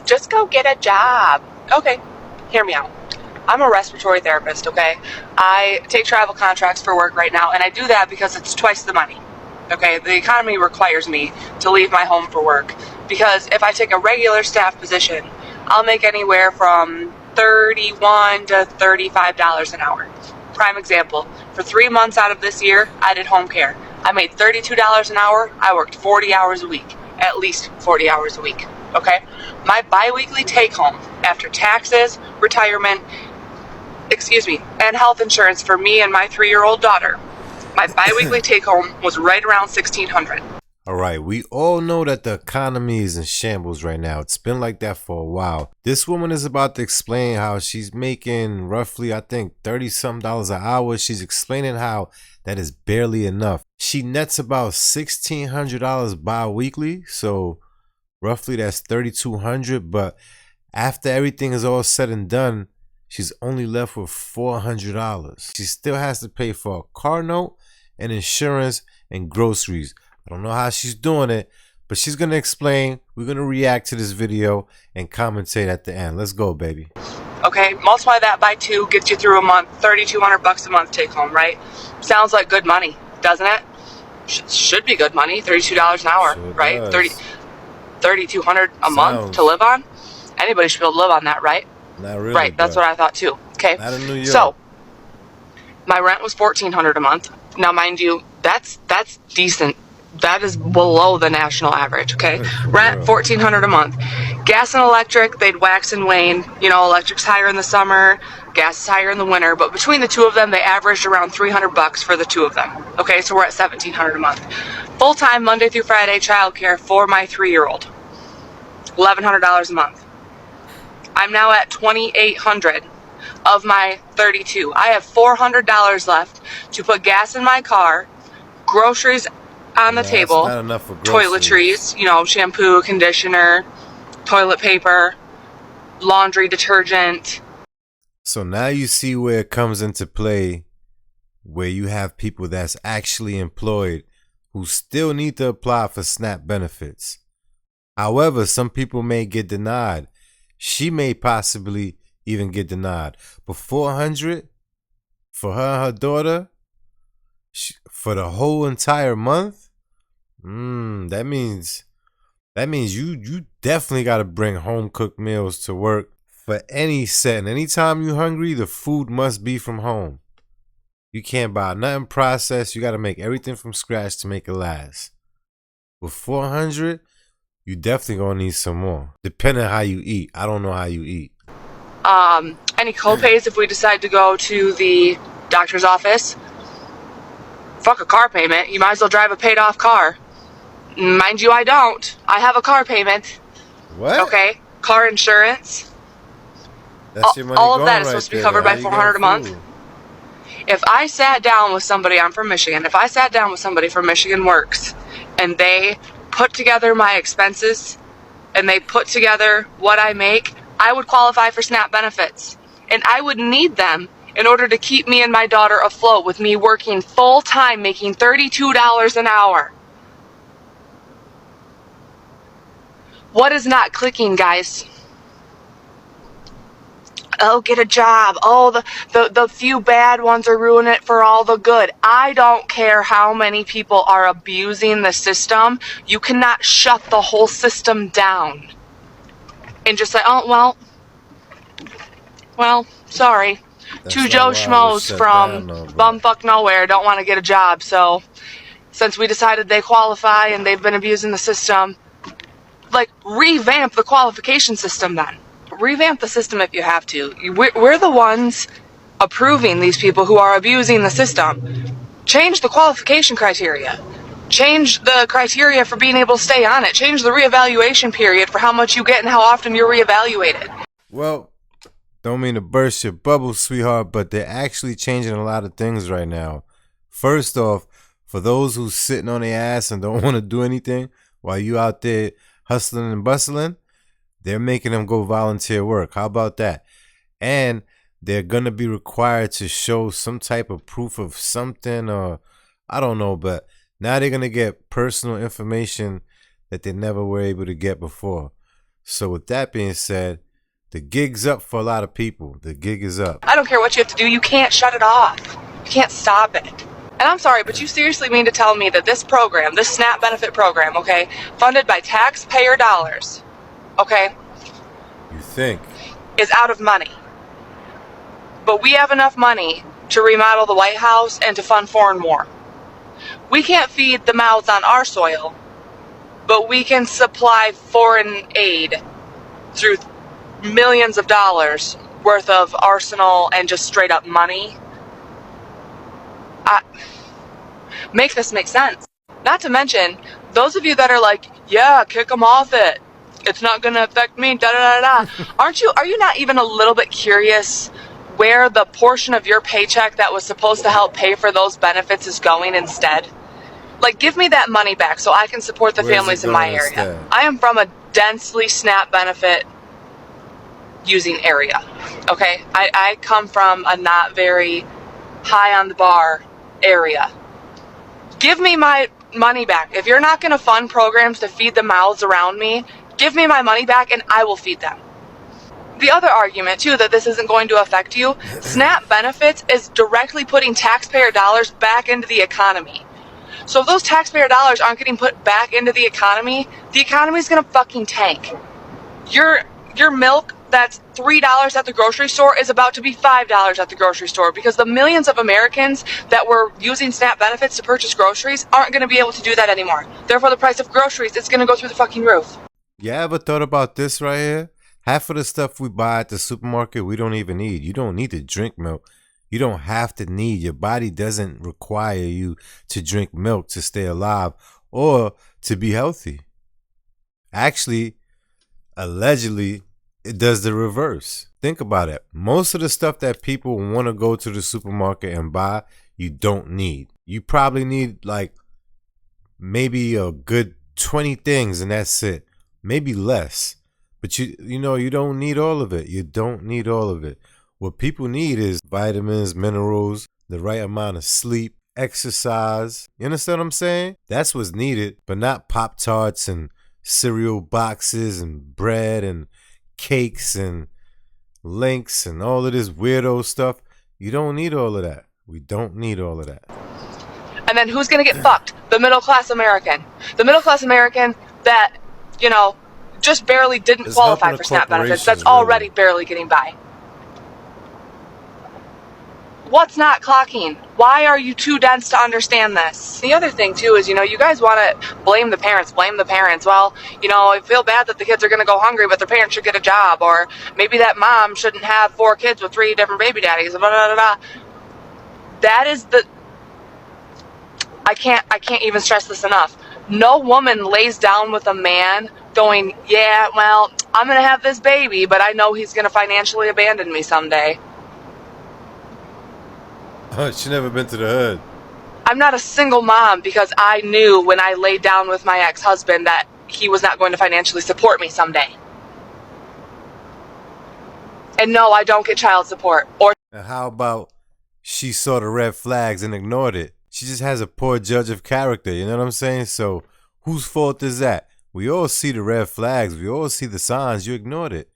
Just go get a job. Okay, hear me out. I'm a respiratory therapist, okay? I take travel contracts for work right now, and I do that because it's twice the money. Okay, the economy requires me to leave my home for work, because if I take a regular staff position, I'll make anywhere from $31 to $35 an hour. Prime example, for 3 months out of this year, I did home care. I made $32 an hour. I worked 40 hours a week, at least 40 hours a week, okay? My bi-weekly take-home after taxes, retirement, and health insurance for me and my 3-year-old daughter, my bi-weekly take-home was right around $1,600. All right, we all know that the economy is in shambles right now. It's been like that for a while. This woman is about to explain how she's making roughly, I think, $30-something an hour. She's explaining how that is barely enough. She nets about $1,600 bi-weekly, so roughly that's $3,200. But after everything is all said and done, she's only left with $400. She still has to pay for a car note and insurance and groceries. I don't know how she's doing it, but she's going to explain. We're going to react to this video and commentate at the end. Let's go, baby. Okay, multiply that by 2, gets you through a month, $3,200 a month take home, right? Sounds like good money, doesn't it? Should be good money, $32 an hour, sure right? $3,200 a month to live on? Anybody should be able to live on that, right? Not really. Right, that's what I thought too. Okay. Not in New York. So, my rent was $1,400 a month. Now, mind you, that's decent. That is below the national average, okay? Rent, $1,400 a month. Gas and electric, they'd wax and wane. You know, electric's higher in the summer, gas is higher in the winter, but between the two of them, they averaged around $300 for the two of them. Okay, so we're at $1,700 a month. Full-time, Monday through Friday, childcare for my 3-year-old. $1,100 a month. I'm now at $2,800 of my $32. I have $400 left to put gas in my car, groceries on the table, not enough for groceries. Toiletries, you know, shampoo, conditioner, toilet paper, laundry detergent. So now you see where it comes into play, where you have people that's actually employed who still need to apply for SNAP benefits. However, some people may get denied. She may possibly even get denied. But $400 for her and her daughter for the whole entire month? That means you definitely got to bring home cooked meals to work for any setting. Anytime you're hungry, the food must be from home. You can't buy nothing processed. You got to make everything from scratch to make it last. With $400, you definitely gonna need some more, depending on how you eat. I don't know how you eat. Any co-pays if we decide to go to the doctor's office? Fuck a car payment. You might as well drive a paid-off car. Mind you, I don't. I have a car payment. What? Okay. Car insurance. That's your money. All of that is supposed to be covered by $400 a month. If I sat down with somebody, I'm from Michigan. If I sat down with somebody from Michigan Works and they put together my expenses and they put together what I make, I would qualify for SNAP benefits. And I would need them in order to keep me and my daughter afloat, with me working full time, making $32 an hour. What is not clicking, guys? Oh, get a job. Oh, the few bad ones are ruining it for all the good. I don't care how many people are abusing the system. You cannot shut the whole system down and just say, oh, well, sorry. That's 2 Joe Schmoes from bumfuck nowhere don't want to get a job. So since we decided they qualify and they've been abusing the system, like, revamp the qualification system then. Revamp the system if you have to. We're the ones approving these people who are abusing the system. Change the qualification criteria. Change the criteria for being able to stay on it. Change the reevaluation period for how much you get and how often you're reevaluated. Well, don't mean to burst your bubble, sweetheart, but they're actually changing a lot of things right now. First off, for those who's sitting on their ass and don't want to do anything while you out there hustling and bustling, they're making them go volunteer work. How about that? And they're going to be required to show some type of proof of something, or I don't know, but now they're going to get personal information that they never were able to get before. So with that being said, the gig's up for a lot of people. The gig is up. I don't care what you have to do. You can't shut it off. You can't stop it. And I'm sorry, but you seriously mean to tell me that this program, this SNAP benefit program, okay, funded by taxpayer dollars, okay, You think? is out of money. But we have enough money to remodel the White House and to fund foreign war. We can't feed the mouths on our soil, but we can supply foreign aid through millions of dollars worth of arsenal and just straight up money. Make this make sense. Not to mention, those of you that are like, yeah, kick them off it. It's not going to affect me, da da da da. Are you not even a little bit curious where the portion of your paycheck that was supposed to help pay for those benefits is going instead? Like, give me that money back so I can support the families in my area. Instead? I am from a densely SNAP benefit using area, okay? I come from a not very high on the bar area. Give me my money back. If you're not going to fund programs to feed the mouths around me, give me my money back and I will feed them. The other argument, too, that this isn't going to affect you, SNAP benefits is directly putting taxpayer dollars back into the economy. So if those taxpayer dollars aren't getting put back into the economy is going to fucking tank. Your milk that's $3 at the grocery store is about to be $5 at the grocery store because the millions of Americans that were using SNAP benefits to purchase groceries aren't going to be able to do that anymore. Therefore, the price of groceries is going to go through the fucking roof. You ever thought about this right here? Half of the stuff we buy at the supermarket, we don't even need. You don't need to drink milk. You don't have to need. Your body doesn't require you to drink milk to stay alive or to be healthy. Actually, allegedly, it does the reverse. Think about it. Most of the stuff that people want to go to the supermarket and buy, you don't need. You probably need like maybe a good 20 things and that's it. Maybe less. But you don't need all of it. You don't need all of it. What people need is vitamins, minerals, the right amount of sleep, exercise. You understand what I'm saying? That's what's needed, but not Pop-Tarts and cereal boxes and bread and cakes and links and all of this weirdo stuff. You don't need all of that. We don't need all of that. And then who's going to get fucked? The middle-class American. The middle-class American that, just barely didn't qualify for SNAP benefits. That's already barely getting by. What's not clocking? Why are you too dense to understand this? The other thing, too, is, you guys want to blame the parents. Well, I feel bad that the kids are going to go hungry, but their parents should get a job. Or maybe that mom shouldn't have 4 kids with 3 different baby daddies. Blah, blah, blah, blah. That is I can't even stress this enough. No woman lays down with a man going, yeah, well, I'm going to have this baby, but I know he's going to financially abandon me someday. She never been to the hood. I'm not a single mom because I knew when I laid down with my ex-husband that he was not going to financially support me someday. And no, I don't get child support. And how about she saw the red flags and ignored it? She just has a poor judge of character, you know what I'm saying? So whose fault is that? We all see the red flags. We all see the signs. You ignored it.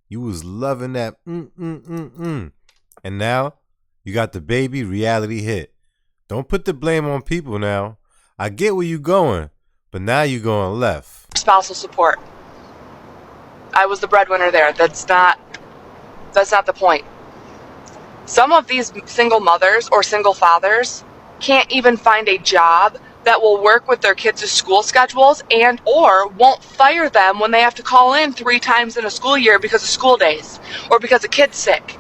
You was loving that. And now you got the baby, reality hit. Don't put the blame on people now. I get where you going, but now you going left. Spousal support. I was the breadwinner there. That's not the point. Some of these single mothers or single fathers can't even find a job that will work with their kids' school schedules and or won't fire them when they have to call in 3 times in a school year because of school days or because a kid's sick.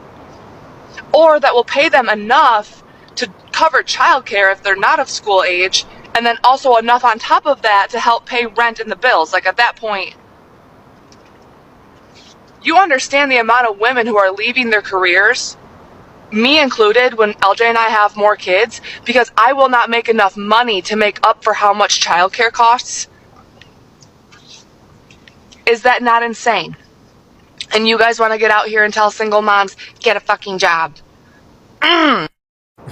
Or that will pay them enough to cover childcare if they're not of school age, and then also enough on top of that to help pay rent and the bills. Like at that point, you understand the amount of women who are leaving their careers, me included, when LJ and I have more kids, because I will not make enough money to make up for how much childcare costs. Is that not insane? And you guys want to get out here and tell single moms, get a fucking job.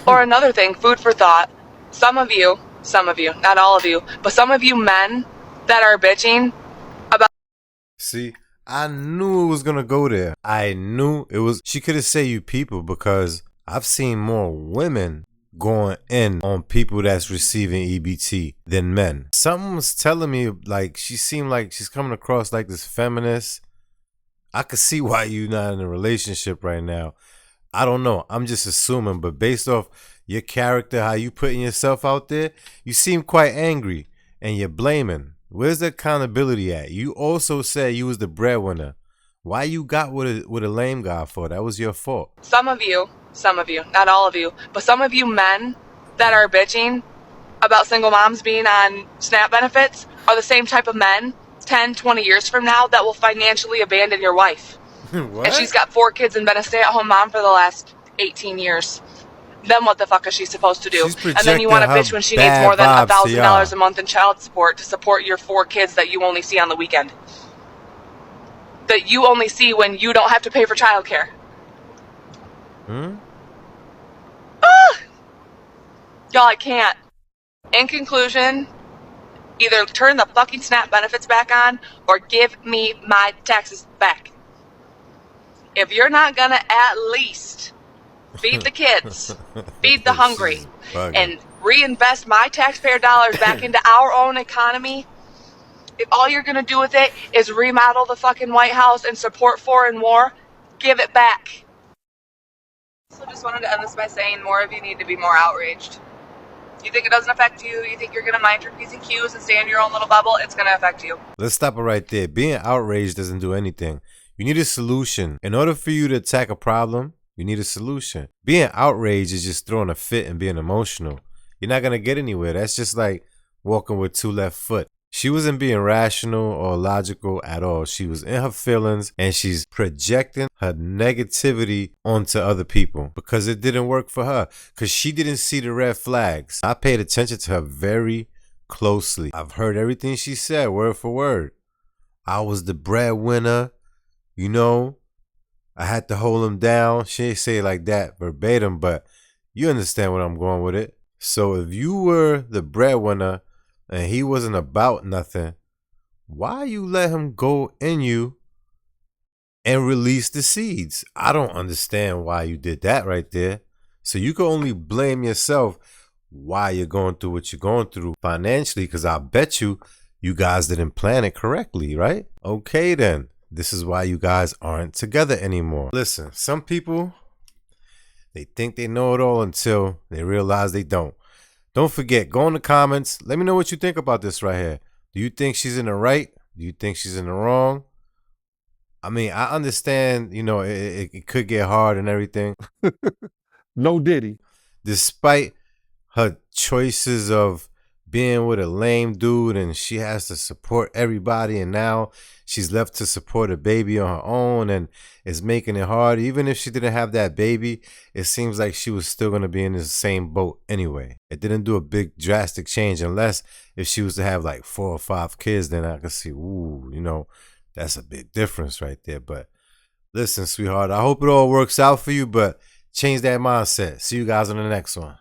Or another thing, food for thought. Some of you, not all of you, but some of you men that are bitching about... See, I knew it was gonna go there. I knew it was. She could have said you people because I've seen more women going in on people that's receiving EBT than men. Something was telling me like she seemed like she's coming across like this feminist. I could see why you're not in a relationship right now. I don't know. I'm just assuming, but based off your character, how you putting yourself out there, you seem quite angry and you're blaming. Where's the accountability at? You also said you was the breadwinner. Why you got with a lame guy for? That was your fault. Some of you, not all of you, but some of you men that are bitching about single moms being on SNAP benefits are the same type of men 10, 20 years from now that will financially abandon your wife. What? And she's got 4 kids and been a stay-at-home mom for the last 18 years. Then what the fuck is she supposed to do? And then you want to bitch when she needs more than $1,000 a month in child support to support your 4 kids that you only see on the weekend. That you only see when you don't have to pay for childcare. Y'all, I can't. In conclusion, either turn the fucking SNAP benefits back on or give me my taxes back. If you're not gonna at least feed the kids, feed the hungry, and reinvest my taxpayer dollars back into our own economy, if all you're gonna do with it is remodel the fucking White House and support foreign war, give it back. So just wanted to end this by saying more of you need to be more outraged. You think it doesn't affect you? You think you're going to mind your P's and Q's and stay in your own little bubble? It's going to affect you. Let's stop it right there. Being outraged doesn't do anything. You need a solution. In order for you to attack a problem, you need a solution. Being outraged is just throwing a fit and being emotional. You're not going to get anywhere. That's just like walking with 2 left foot. She wasn't being rational or logical at all. She was in her feelings and she's projecting her negativity onto other people because it didn't work for her, because she didn't see the red flags. I paid attention to her very closely. I've heard everything she said word for word. I was the breadwinner, you know. I had to hold him down. She didn't say it like that verbatim, but you understand where I'm going with it. So if you were the breadwinner and he wasn't about nothing, why you let him go in you and release the seeds? I don't understand why you did that right there. So you can only blame yourself why you're going through what you're going through financially, because I bet you guys didn't plan it correctly, right? Okay then. This is why you guys aren't together anymore. Listen, some people, they think they know it all until they realize they don't. Don't forget, go in the comments. Let me know what you think about this right here. Do you think she's in the right? Do you think she's in the wrong? I mean, I understand, you know, it could get hard and everything. No Diddy. Despite her choices of being with a lame dude and she has to support everybody, and now she's left to support a baby on her own and it's making it hard. Even if she didn't have that baby, it seems like she was still going to be in the same boat anyway. It didn't do a big drastic change, unless if she was to have like 4 or 5 kids, then I could see, ooh, you know, that's a big difference right there. But listen, sweetheart, I hope it all works out for you, but change that mindset. See you guys on the next one.